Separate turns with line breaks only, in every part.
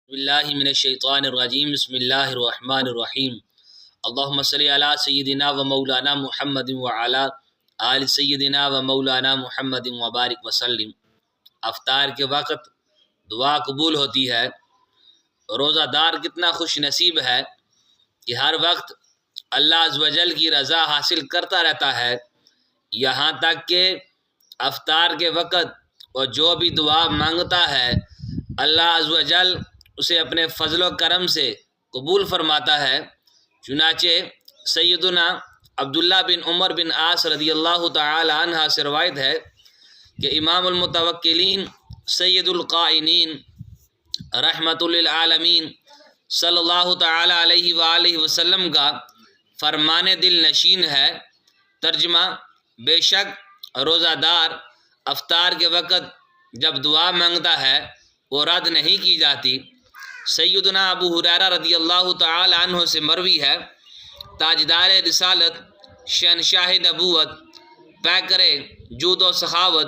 باللہ من الشیطان الرجیم بسم اللہ الرحمن الرحیم اللہم صلی علی سیدنا و مولانا محمد وعلی آل سیدنا و مولانا محمد وبارک وسلم۔ افطار کے وقت دعا قبول ہوتی ہے۔ روزہ دار کتنا خوش نصیب ہے کہ ہر وقت اللہ عز و جل کی رضا حاصل کرتا رہتا ہے، یہاں تک کہ افطار کے وقت وہ جو بھی دعا مانگتا ہے اللہ عز و جل اسے اپنے فضل و کرم سے قبول فرماتا ہے۔ چنانچہ سیدنا عبداللہ بن عمر بن عاص رضی اللہ تعالی عنہ سے روایت ہے کہ امام المتوکلین سید القائنین رحمۃ للعالمین صلی اللہ تعالی علیہ وآلہ وسلم کا فرمان دل نشین ہے۔ ترجمہ: بے شک روزہ دار افطار کے وقت جب دعا مانگتا ہے وہ رد نہیں کی جاتی۔ سیدنا ابو ہریرہ رضی اللہ تعالی عنہ سے مروی ہے، تاجدار رسالت، شہنشاہ نبوت، پیکر جود و سخاوت،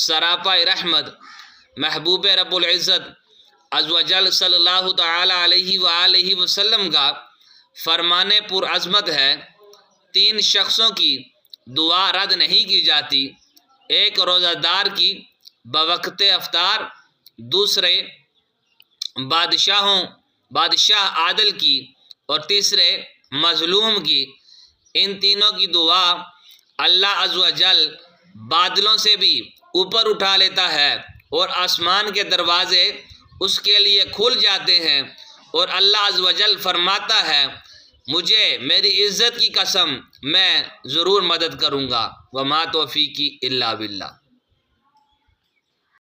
سراپا رحمت، محبوب رب العزت عز و جل صلی اللہ تعالی علیہ وآلہ وسلم کا فرمان پر عظمت ہے، 3 شخصوں کی دعا رد نہیں کی جاتی، ایک روزہ دار کی بوقت افطار، دوسرے بادشاہ عادل کی، اور تیسرے مظلوم کی۔ ان تینوں کی دعا اللہ عز و جل بادلوں سے بھی اوپر اٹھا لیتا ہے اور آسمان کے دروازے اس کے لیے کھل جاتے ہیں، اور اللہ عز و جل فرماتا ہے مجھے میری عزت کی قسم میں ضرور مدد کروں گا۔ وما توفیقی الا باللہ۔